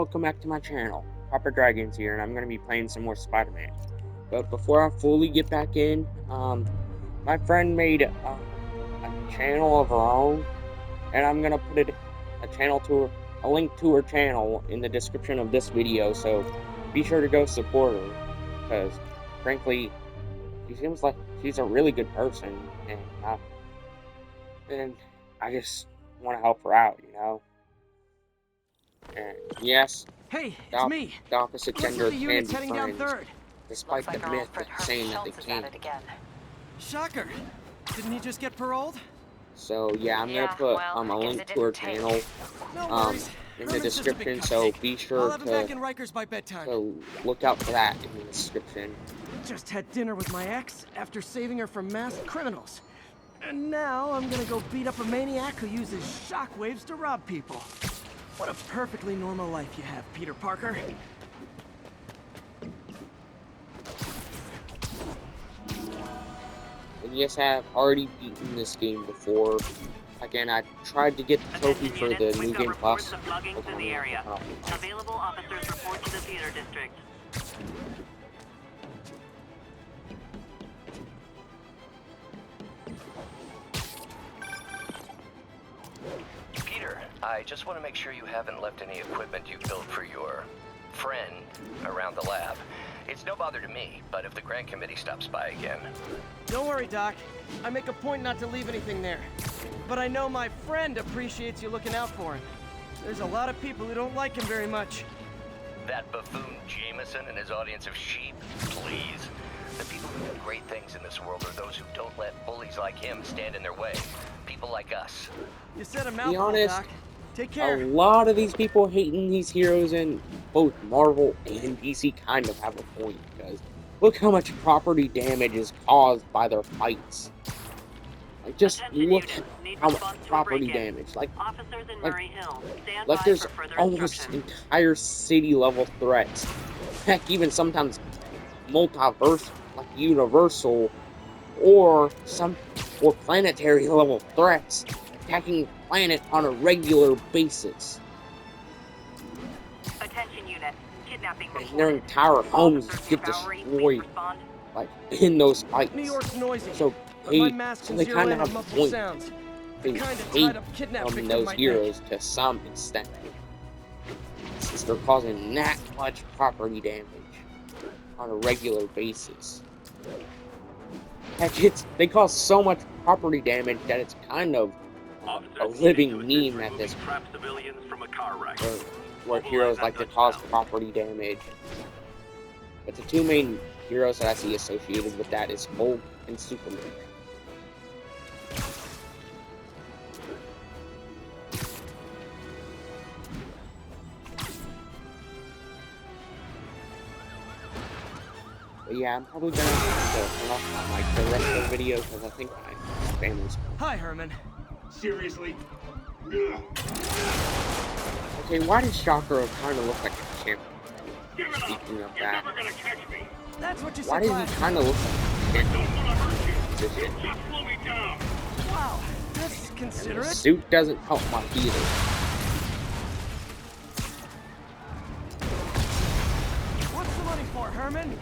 welcome back to my channel. Papa Dragons here, and I'm going to be playing some more Spider-Man. But before I fully get back in, my friend made a channel of her own, and I'm going to put a link to her channel in the description of this video, so be sure to go support her, because, frankly, she seems like she's a really good person, and I just want to help her out, you know? And yes, hey, it's me. the opposite gender can be heading down friends, third. despite the myth saying that they can't. Shocker. Didn't he just get paroled? So yeah, I'm gonna put a link to her channel in the description, so be sure to look out for that in the description. Just had dinner with my ex after saving her from masked criminals. And now I'm gonna go beat up a maniac who uses shockwaves to rob people. What a perfectly normal life you have, Peter Parker. And yes, I have already beaten this game before. Again, I tried to get the trophy for the New Game Plus. Available officers report to the theater district. I just want to make sure you haven't left any equipment you built for your friend around the lab. It's no bother to me, but if the grant committee stops by again... Don't worry, Doc. I make a point not to leave anything there. But I know my friend appreciates you looking out for him. There's a lot of people who don't like him very much. That buffoon Jameson and his audience of sheep? Please. The people who do great things in this world are those who don't let bullies like him stand in their way. People like us. You said a To be mouthful, honest, Doc. Take care. A lot of these people hating these heroes in both Marvel and DC kind of have a point, because look how much property damage is caused by their fights. Like, just look at how much property damage. Like there's almost entire city-level threats. Heck, even sometimes multiverse, like Universal, or planetary-level threats attacking the planet on a regular basis. Attention unit. Kidnapping And their entire homes get destroyed, like, in those fights. New York's noisy, so they kind of have a point. They hate those heroes to some extent, since they're causing that much property damage on a regular basis. Heck, they cause so much property damage that it's kind of a living meme at this point, where heroes like to cause property damage. But the two main heroes that I see associated with that is Hulk and Superman. But yeah, I'm probably gonna have to turn off my mic for the rest of the video because I think my family's calling. Hi, Herman. Seriously? Okay, why does Shocker kind of look like a chimp? Speaking of that, That's what you said. why does he kind of look like a chimp? Wow, that's considerate. The suit doesn't help much either. What's the money for, Herman?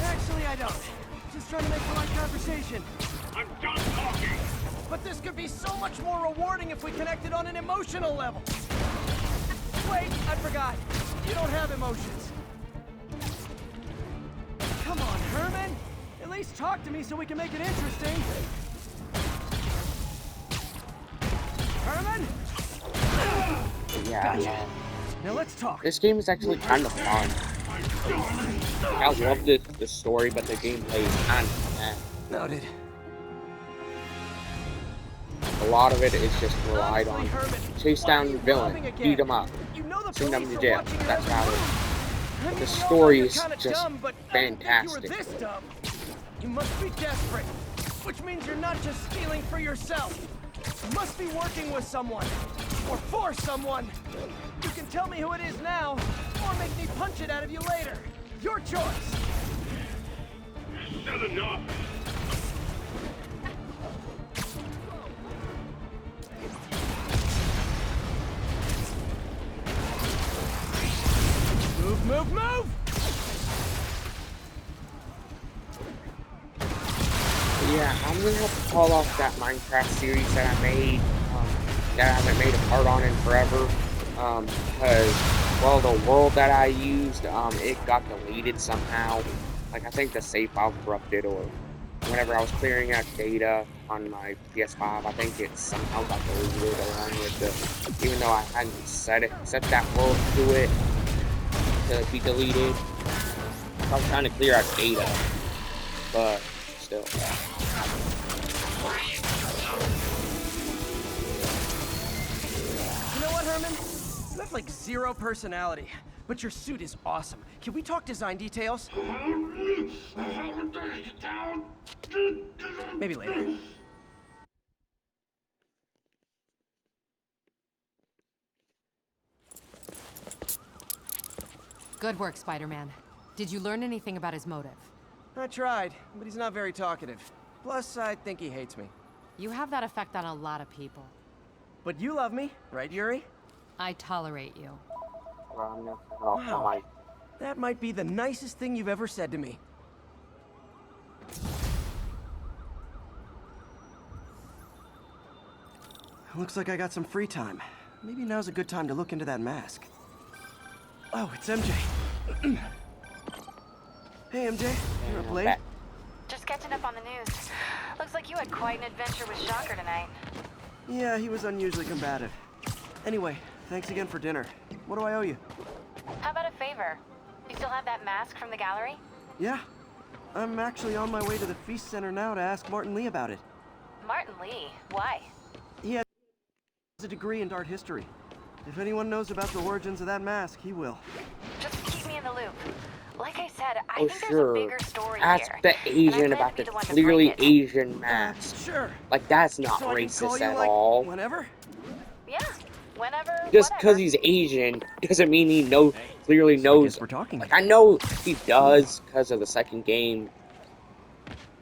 Actually, I don't. Just trying to make polite conversation. I'm done talking! But this could be so much more rewarding if we connected on an emotional level. Wait, I forgot. You don't have emotions. Come on, Herman. At least talk to me so we can make it interesting. Herman? Yeah. Gotcha. Now let's talk. This game is actually kind of fun. I love the story, but the gameplay is kind of meh. Noted. A lot of it is just relied on chase down the villain, beat him up, send them to jail. That's how it is. But the story is just fantastic. You must be desperate, which means you're not just stealing for yourself. You must be working with someone, or for someone. You can tell me who it is now, or make me punch it out of you later. Your choice. Said enough! Move, move! But yeah, I'm gonna have to call off that Minecraft series that I made, that I haven't made a part on in forever, because, well, the world that I used, it got deleted somehow. Like, I think the save file corrupted, or whenever I was clearing out data on my PS5, I think it somehow got deleted along with the, even though I hadn't set that world to it to be deleted. I was trying to clear out data, but still. You know what, Herman? You have like zero personality, but your suit is awesome. Can we talk design details? Maybe later. Good work, Spider-Man. Did you learn anything about his motive? I tried, but he's not very talkative. Plus, I think he hates me. You have that effect on a lot of people. But you love me, right, Yuri? I tolerate you. Wow. That might be the nicest thing you've ever said to me. Looks like I got some free time. Maybe now's a good time to look into that mask. Oh, it's MJ. Hey, MJ. You're up late? Just catching up on the news. Looks like you had quite an adventure with Shocker tonight. Yeah, he was unusually combative. Anyway, thanks again for dinner. What do I owe you? How about a favor? You still have that mask from the gallery? Yeah. I'm actually on my way to the Feast Center now to ask Martin Lee about it. Martin Lee? Why? He has a degree in art history. If anyone knows about the origins of that mask, he will. Just keep me in the loop. Like I said, I Oh, think sure. there's a bigger story Ask here. the Asian and I plan about to be the one to clearly bring it. Asian mask. Sure. Like, that's not So I can call racist you, at like, all. whenever? Yeah, whenever, Just whatever. because he's Asian doesn't mean he clearly So I knows. guess we're talking. Like, I know he does because of the second game,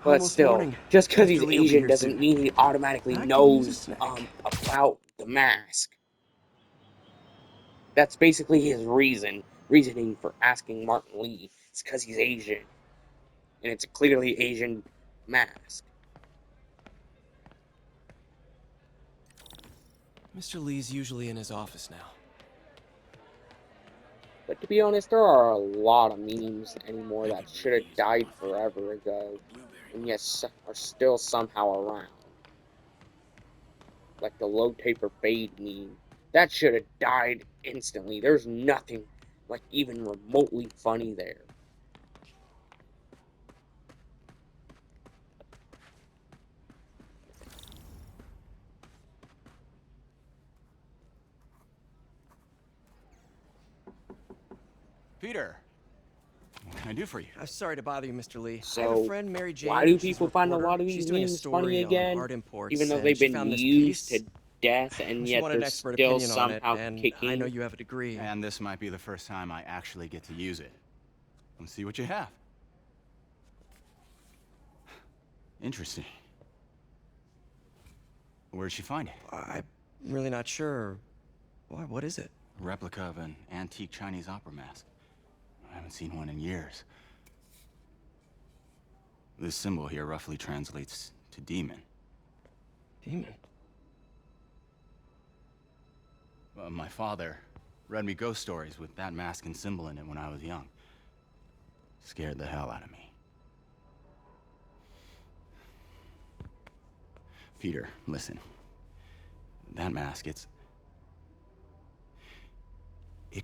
but Almost still, morning. just because Mr. he's Lee will be Asian here doesn't soon. mean he automatically I could use a knows snack. about the mask. That's basically his reasoning for asking Martin Lee. It's because he's Asian, and it's a clearly Asian mask. Mr. Lee's usually in his office now. But to be honest, there are a lot of memes anymore that should have died forever ago, and yet are still somehow around. Like the low taper fade meme. That should have died instantly. There's nothing like even remotely funny there. Peter, what can I do for you? I'm sorry to bother you, Mr. Lee. I have So, a friend, Mary Jane. why do She's people find a reporter. lot of She's these doing a memes story funny on again? art imports, Even though and they've she been found this used piece. to death, and She yet wanted an they're expert still opinion on it, somehow and kicking. I know you have a degree. And this might be the first time I actually get to use it. Let's see what you have. Interesting. Where did she find it? I'm really not sure. Why? What is it? A replica of an antique Chinese opera mask. I haven't seen one in years. This symbol here roughly translates to demon. Demon. My father read me ghost stories with that mask and symbol in it when I was young. Scared the hell out of me. Peter, listen. That mask, it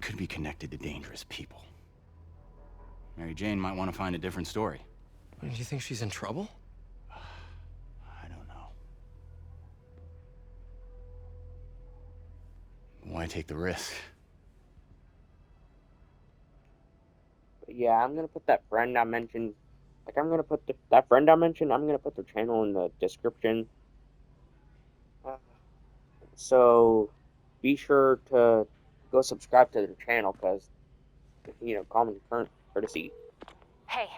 could be connected to dangerous people. Mary Jane might want to find a different story. Do you think she's in trouble? I don't know. Why take the risk? But yeah, I'm gonna put that friend I mentioned. Like, I'm gonna put that friend I mentioned. I'm gonna put their channel in the description. So be sure to go subscribe to their channel, because common courtesy. Hey,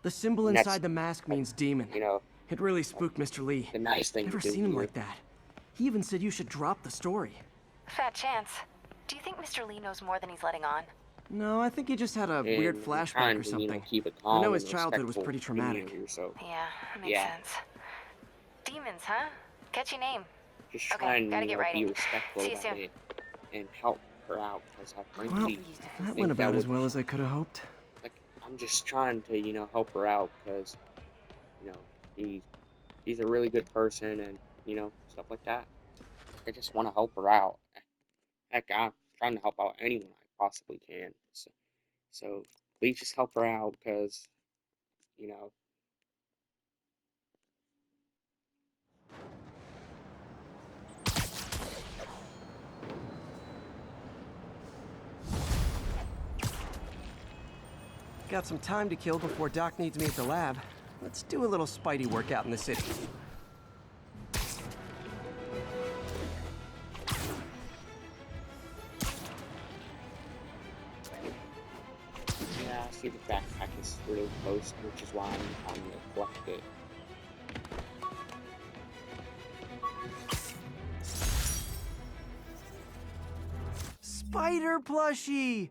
The symbol Next- inside the mask means demon. It really spooked Mr. Lee. The nice thing Never to do seen him here. like that. He even said you should drop the story. fat chance. Do you think Mr. Lee knows more than he's letting on? No, I think he just had a weird and flashback trying or to, something. keep it I calm know and his childhood was respectful pretty between me and traumatic. you, so Yeah, that makes Yeah. sense. Demons, huh? Catchy name. just Okay, trying gotta to, get be writing. respectful See you about soon. it and help her out because I Well, frankly that think went about that as would, well as I could have hoped. like, I'm just trying to, help her out because, he, he's a really good person and, stuff like that. I just want to help her out. Heck, I'm trying to help out anyone I possibly can. So please just help her out because, you know, Got some time to kill before Doc needs me at the lab. Let's do a little Spidey workout in the city. yeah, I see the backpack is really close, which is why I'm trying to collect it. Spider plushie!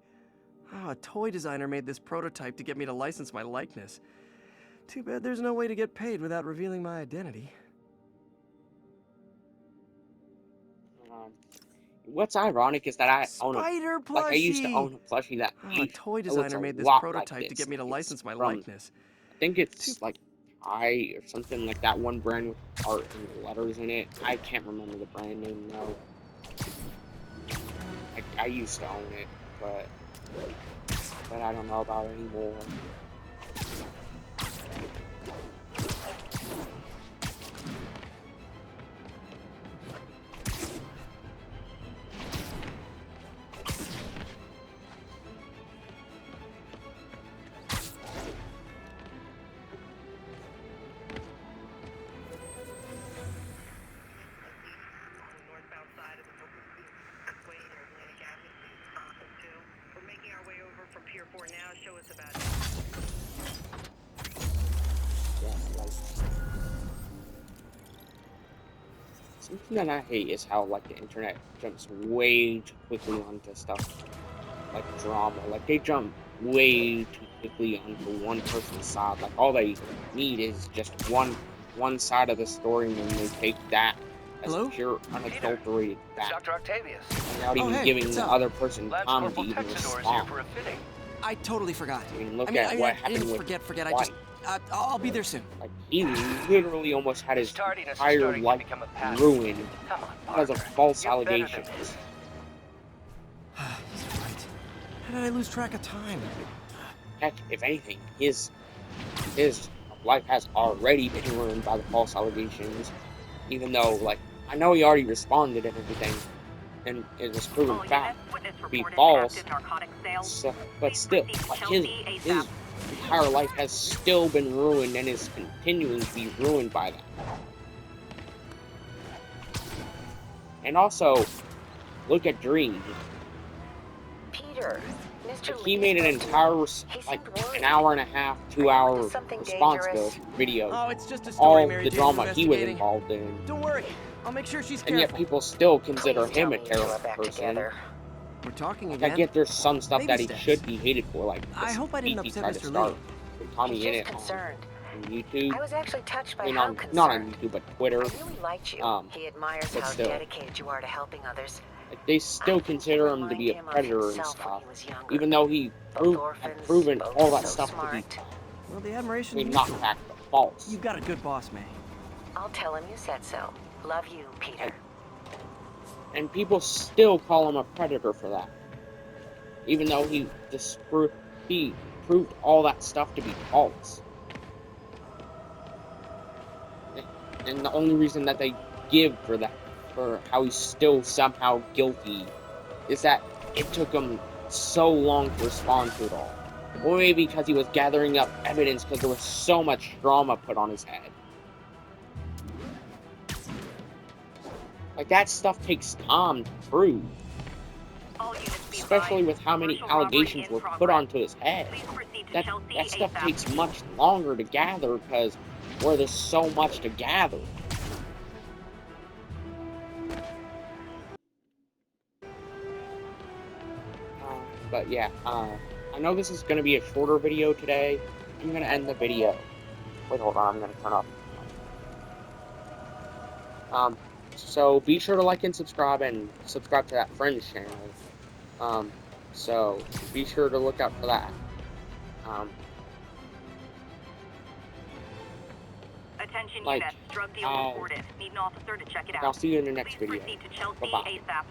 Oh, a toy designer made this prototype to get me to license my likeness. Too bad there's no way to get paid without revealing my identity. What's ironic is that I own a Spider plushie! like I used to own a plushie that Oh, a toy it looks designer a made this lot like prototype to this. get me to Like, it's license my from, likeness. I think it's like I or something like that one brand with art and letters in it. I can't remember the brand name though. I used to own it, but I don't know about it anymore. Northbound side of the Brooklyn Way near Atlantic Avenue. We're making our way over from Pier 4 now. Show us about it. Yeah, like something that I hate is how like the internet jumps way too quickly onto stuff like drama. Like they jump way too quickly onto one person's side. Like all they need is just one side of the story, and then they take that as Hello? pure unadulterated It's fact Dr. Octavius. without Oh, even hey, giving what's the up? other person Lance time to Corporal even Texador is here respond. for a fitting. I totally forgot. I mean, look I at what I happened didn't with forget. I White. just... I'll be there soon. Like he literally almost had his His tardiness is entire starting to life become a pattern. ruined Come on, because of Parker. false You're better than allegations. this. He's right. How did I lose track of time? Heck, if anything, his life has already been ruined by the false allegations. Even though, like, I know he already responded and everything, and it was proven All fact units, witness to be reported false. active narcotic sales. So, but Please still, proceed to like Chelsea his ASAP. entire life has still been ruined and is continuing to be ruined by that. And also, look at Dream. Peter, Mr. Like, he made an entire, like, an hour and a half, 2-hour response video. Oh, it's just a story All Mary the Jane's drama he was investigating. involved in. Don't worry. I'll make sure she's And yet careful. people still consider Please tell him a me you two are terrible back person. together. We're talking Like, again. I get there's some stuff Baby that he steps. should be hated for, like I this hope I didn't beef he upset tried to Mr. start Lee. with Tommy He's in just it concerned. on YouTube. I was actually touched by I mean, how not on concerned. YouTube, but Twitter. I really liked you. He admires but how still. dedicated you are to helping others. Like, they still consider him to be a Remind him of predator and himself when stuff, he was younger. even though he Both had orphans, proven both all that so stuff to be, smart. Well, the I admiration mean, is not mutual. fact, but false. You've got a good boss, May. I'll tell him you said so. Love you, Peter. And people still call him a predator for that, even though he proved all that stuff to be false. And the only reason that they give for that, for how he's still somehow guilty, is that it took him so long to respond to it all. Or maybe because he was gathering up evidence because there was so much drama put on his head. Like, that stuff takes time to prove. All units be Especially advised, with how many commercial robbery allegations in were put progress. onto his head. Please proceed to That Chelsea stuff ASAP. takes much longer to gather because where there's so much to gather. But yeah, I know this is going to be a shorter video today. I'm going to end the video. Wait, hold on, I'm going to turn off. So be sure to like and subscribe to that friend's channel. So be sure to look out for that. Attention like, units, drug deal reported. Need an officer to check it out. I'll see you in the next Please video. proceed to Chelsea Bye-bye. ASAP.